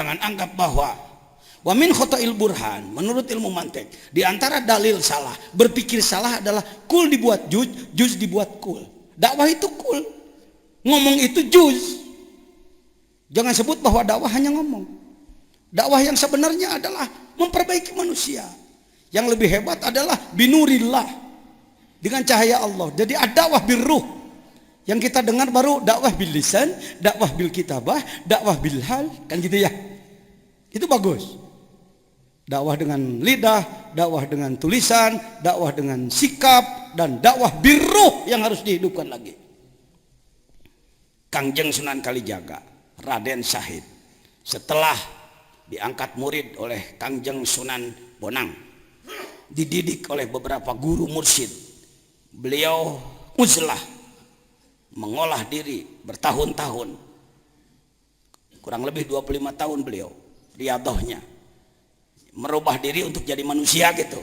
jangan anggap bahwa wa min khota'il burhan, menurut ilmu mantik, di antara dalil salah, berpikir salah adalah kul dibuat juz dibuat kul. Dakwah itu kul, ngomong itu juz. Jangan sebut bahwa dakwah hanya ngomong. Dakwah yang sebenarnya adalah memperbaiki manusia. Yang lebih hebat adalah binurillah, dengan cahaya Allah. Jadi ad-dakwah birruh. Yang kita dengar baru dakwah bil lisan, dakwah bil kitabah, dakwah bil hal, kan gitu ya. Itu bagus. Dakwah dengan lidah, dakwah dengan tulisan, dakwah dengan sikap, dan dakwah birruh yang harus dihidupkan lagi. Kangjeng Sunan Kalijaga, Raden Syahid, setelah diangkat murid oleh Kangjeng Sunan Bonang, dididik oleh beberapa guru mursyid, beliau uzlah, mengolah diri bertahun-tahun, kurang lebih 25 tahun beliau riadohnya, merubah diri untuk jadi manusia gitu,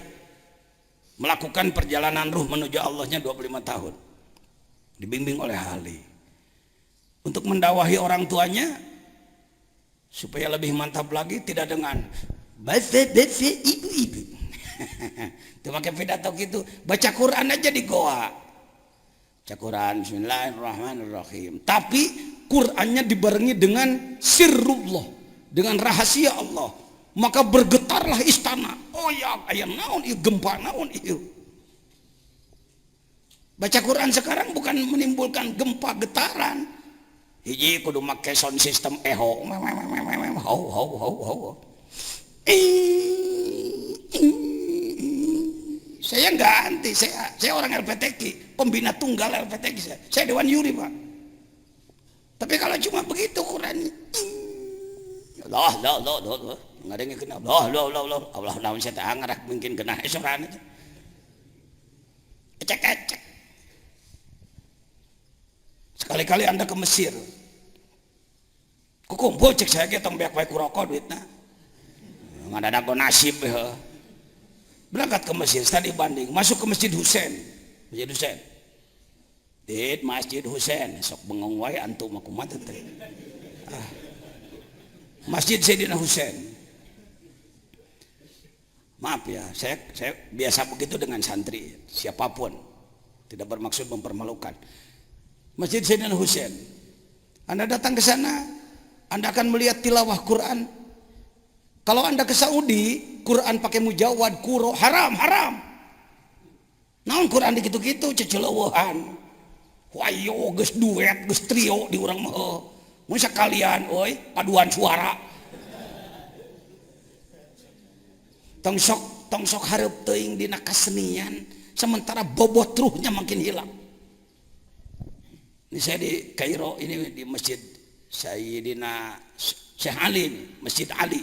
melakukan perjalanan ruh menuju Allahnya 25 tahun, dibimbing oleh ahli. Untuk mendakwahi orang tuanya supaya lebih mantap lagi, tidak dengan bahasa ibu-ibu itu pakai pidato gitu, baca Quran aja di goa, baca Quran bismillahirrahmanirrahim, tapi Qurannya dibarengi dengan sirrullah, dengan rahasia Allah, maka bergetarlah istana. Oh ya, ayam naon ieu, gempa naon ieu. Baca Quran sekarang bukan menimbulkan gempa getaran, hiji kudu make sound system eho, saya nggak anti, saya orang LPTK, pembina tunggal LPTK, saya Dewan Yuri Pak. Tapi kalau cuma begitu Quran, Allah nggak ada yang kena, Allah naon saya tak ngarah mungkin kena esoran itu, ecek. Sekali-kali Anda ke Mesir, kukumpul cek saya kita biak baik kurokok duitnya, nggak ada nasib ya. Berangkat ke Mesir, tadi banding, masuk ke Masjid Husain, Dit Masjid Husain, sok bengong wae antum aku mati teh. Masjid Sayyidina Husain. Maaf ya, saya biasa begitu dengan santri, siapapun, tidak bermaksud mempermalukan. Masjid Sayyidina Husain. Anda datang ke sana, Anda akan melihat tilawah Quran. Kalau Anda ke Saudi, Quran pakai mujawad, kuro, haram. Naon Quran dikitu-kitu ceceuleuhan. Wayo geus duet, geus trio di urang mah. Mun sakalian euy paduan suara. Tong sok hareup teuing dina kasenian, sementara bobot ruhnya makin hilang. Ini saya di Kairo, ini di Masjid Sayyidina Syekh Ali, Masjid Ali.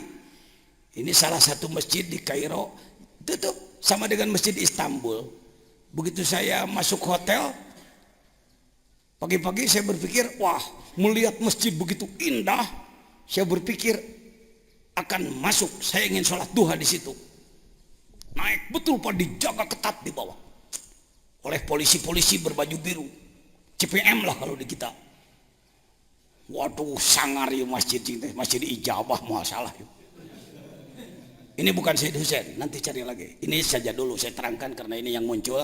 Ini salah satu masjid di Kairo, tutup sama dengan masjid Istanbul. Begitu saya masuk hotel, pagi-pagi saya berpikir, wah, melihat masjid begitu indah, saya berpikir akan masuk, saya ingin sholat duha di situ. Naik betul Pak, dijaga ketat di bawah oleh polisi-polisi berbaju biru, CPM lah kalau di kita. Waduh, sangar ya masjid ini, masjid ijabah masalah. Ini bukan Sayyid Husain, nanti cari lagi. Ini saja dulu saya terangkan karena ini yang muncul.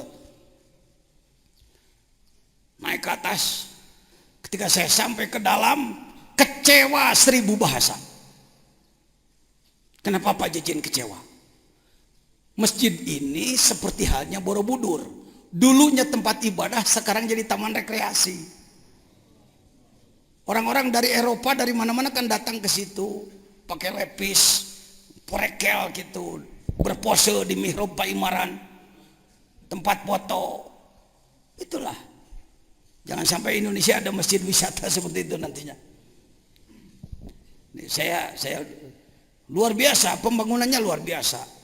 Naik ke atas, ketika saya sampai ke dalam, kecewa 1000 bahasa. Kenapa Pak Jejin kecewa? Masjid ini seperti halnya Borobudur. Dulunya tempat ibadah, sekarang jadi taman rekreasi. Orang-orang dari Eropa, dari mana-mana kan datang ke situ, pakai lepis, porekel gitu, berpose di mihrab Paimaran, tempat foto. Itulah. Jangan sampai Indonesia ada masjid wisata seperti itu nantinya. Ini saya luar biasa, pembangunannya luar biasa.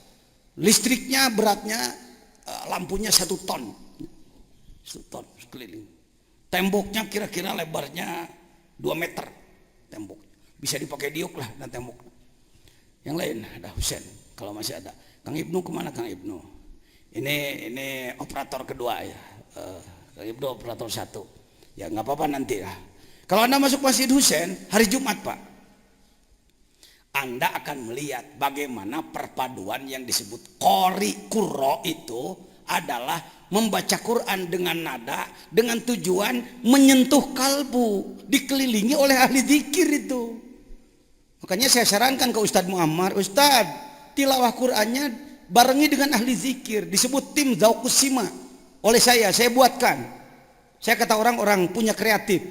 Listriknya beratnya, lampunya 1 ton. 1 ton sekeliling. Temboknya kira-kira lebarnya 2 meter. Tembok bisa dipakai diuk lah dan tembok. Yang lain ada Husain kalau masih ada. Kang Ibnu kemana Kang Ibnu? Ini operator kedua ya. Kang Ibnu operator 1. Ya nggak apa-apa nanti lah. Kalau Anda masuk Masjid Husain hari Jumat Pak, Anda akan melihat bagaimana perpaduan yang disebut qori qurra itu adalah membaca Quran dengan nada dengan tujuan menyentuh kalbu, dikelilingi oleh ahli zikir itu. Makanya saya sarankan ke Ustadz Muammar, Ustadz, tilawah Qurannya barengi dengan ahli zikir, disebut tim Zauqus Sima. Oleh saya buatkan. Saya kata orang-orang punya kreatif,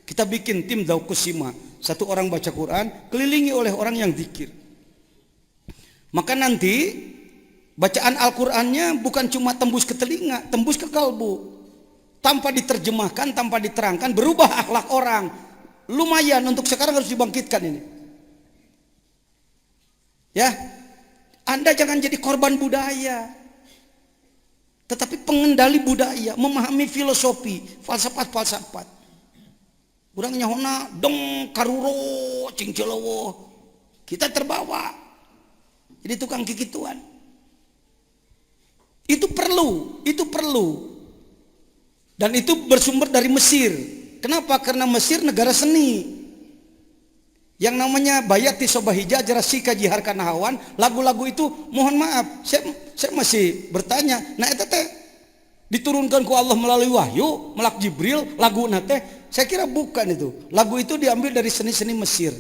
kita bikin tim Zauqus Sima. Satu orang baca Quran, kelilingi oleh orang yang zikir. Maka nanti bacaan Al-Qurannya bukan cuma tembus ke telinga, tembus ke kalbu. Tanpa diterjemahkan, tanpa diterangkan, berubah akhlak orang. Lumayan untuk sekarang harus dibangkitkan ini. Ya, Anda jangan jadi korban budaya, tetapi pengendali budaya, memahami filosofi, falsafat. Urang nyahona dong karuro cing celowo. Kita terbawa jadi tukang kikituan. Itu perlu. Dan itu bersumber dari Mesir. Kenapa? Karena Mesir negara seni. Yang namanya Bayati Sobahija Jarasika Jihar Kanahawan, lagu-lagu itu mohon maaf, saya masih bertanya, nah itu teh diturunkan ku Allah melalui wahyu, melak Jibril, lagu nate. Saya kira bukan itu. Lagu itu diambil dari seni-seni Mesir.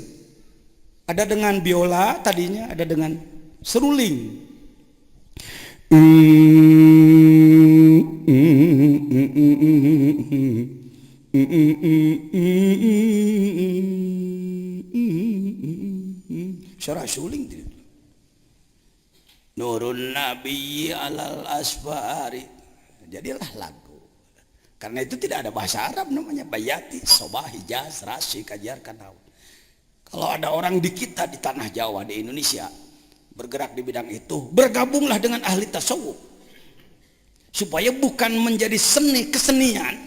Ada dengan biola tadinya, ada dengan seruling. Suara suling itu. Nurun Nabi alal asfari. Jadilah lagu. Karena itu tidak ada bahasa Arab namanya Bayati, Sobah, Hijaz, Rasi, Kajar, Kanahawan. Kalau ada orang di kita di tanah Jawa, di Indonesia bergerak di bidang itu, bergabunglah dengan ahli tasawuf. Supaya bukan menjadi seni kesenian,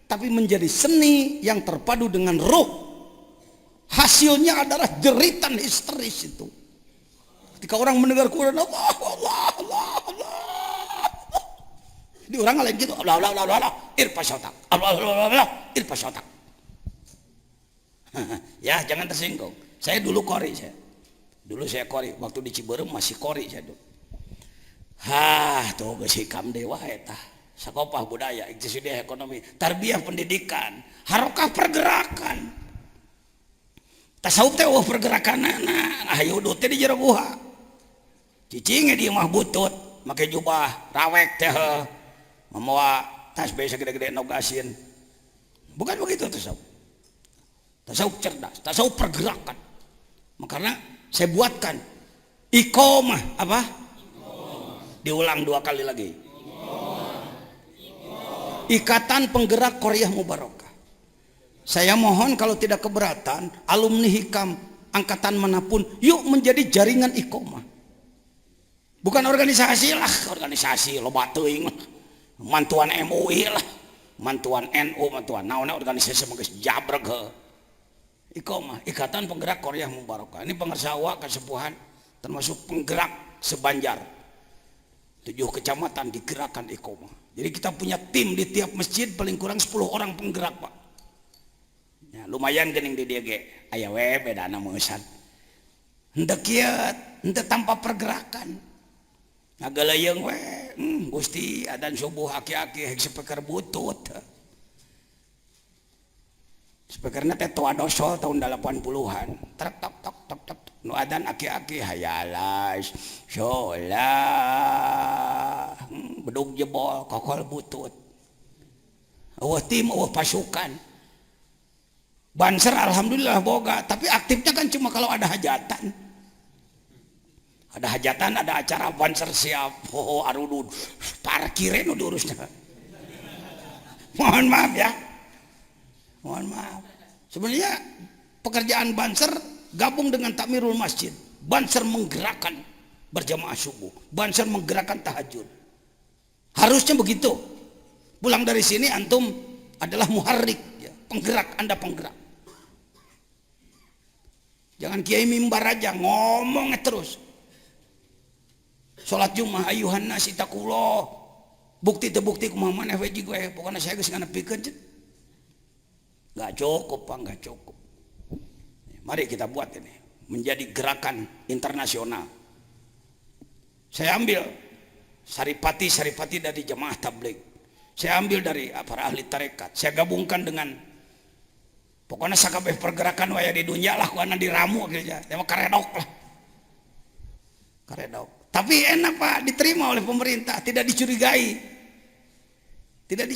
tapi menjadi seni yang terpadu dengan roh. Hasilnya adalah jeritan histeris itu. Ketika orang mendengar Quran, Allah, Allah, Allah, Allah. Di orang lain gitu, Allah, Allah, Allah, Allah, irpasyotak, Allah, Allah, Allah, Allah, irpasyotak. Ya, jangan tersinggung. Saya dulu kori, Dulu saya kori, waktu di Ciberem masih kori saya dulu. Tuh gesikam dewa eta. Sakopah budaya, iktisudiah ekonomi, tarbiyah pendidikan, harokah pergerakan. Tasawuf teh pergerakan ayo dut teh di jero guha. Cicingnya dia mah butut, make jubah rawek teh. Membawa tasbih segede-gede nogasin. Bukan begitu tasawuf. Tasawuf cerdas, tasawuf pergerakan. Makanya saya buatkan iqomah apa? Diulang 2 kali lagi. Ikatan Penggerak Qaryah Mubarakah. Saya mohon kalau tidak keberatan, alumni Hikam angkatan manapun, yuk menjadi jaringan iqomah. Bukan organisasi lah, organisasi loba teuing. Mantuan MUI lah, mantuan NU, mantuan naon organisasi mah geus jabreg heuh. Iqomah, Ikatan Penggerak Qaryah Mubarakah. Ini pengersawa kasepuhan termasuk penggerak sebanjar. 7 kecamatan digerakkan iqomah. Jadi kita punya tim di tiap masjid paling kurang 10 orang penggerak, Pak. Ya, lumayan geuning di dieu ge. Aya we bedana meusan. Henteu kieu, henteu tanpa pergerakan. Ngagaleyeung we, Gusti adzan subuh aki-aki hek speaker butut. Speakerna teh tua dosol tahun 80-an. Tek tok tok tok tok. Nu adzan aki-aki hayalas sholah. Bedug jebol kokol butut. Eueuh tim, eueuh pasukan. Banser alhamdulillah boga, tapi aktifnya kan cuma kalau ada hajatan. Ada hajatan, ada acara banser siap. Arudud parkirnya nu diurusnya. Mohon maaf ya. Mohon maaf. Sebenarnya pekerjaan banser gabung dengan takmirul masjid. Banser menggerakkan berjamaah subuh. Banser menggerakkan tahajud. Harusnya begitu. Pulang dari sini antum adalah muharrik, ya. Penggerak, Anda penggerak. Jangan kiai mimbar aja ngomong terus. Salat Jumat ayuhan nasi takullah. Bukti terbukti kumaha maneh we gue. Pokoknya saya geus nganepikeun. Enggak cukup, Pak, enggak cukup. Mari kita buat ini. menjadi gerakan internasional. Saya ambil saripati dari jemaah tabligh, saya ambil dari para ahli tarekat, saya gabungkan dengan pokoknya sakabeh pergerakan waya di dunia lah, karena diramu aja, tema karedok lah, karedok. Tapi enak Pak, diterima oleh pemerintah, tidak dicurigai, tidak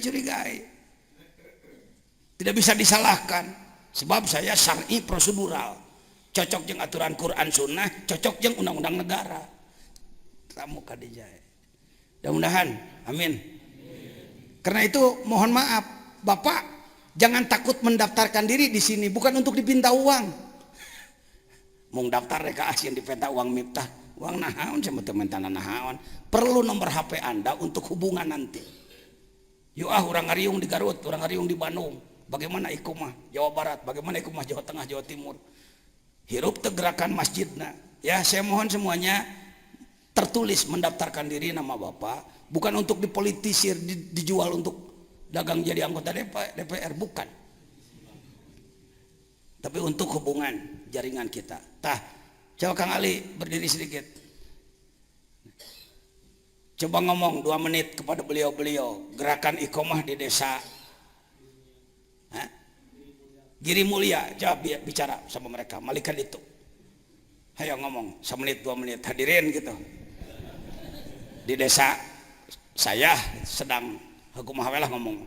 bisa disalahkan, sebab saya syar'i prosedural, cocok jeung aturan Quran Sunnah, cocok jeung undang-undang negara. Kamu kadijaya. Mudah-mudahan, amin. Karena itu mohon maaf, Bapak jangan takut mendaftarkan diri di sini, bukan untuk dipinta uang. Mau daftar reka asien dipinta uang miftah, uang nahaun sama teman tanah nahaun. Perlu nomor HP Anda untuk hubungan nanti. Yuk orang ngariung di Garut, orang ngariung di Bandung. Bagaimana ikumah Jawa Barat, bagaimana ikumah Jawa Tengah, Jawa Timur. Hirup tegerakan masjidna. Ya, saya mohon semuanya tertulis mendaftarkan diri nama Bapak, bukan untuk dipolitisir, dijual untuk dagang jadi anggota DPR, bukan. Tapi untuk hubungan jaringan kita. Coba Kang Ali berdiri sedikit. Coba ngomong 2 menit kepada beliau-beliau, gerakan iqomah di desa Giri Mulia. Coba bicara sama mereka, Malaikat itu. Ayo ngomong, 1 menit 2 menit, hadirin gitu. Di desa saya sedang hukum hawelah ngomong.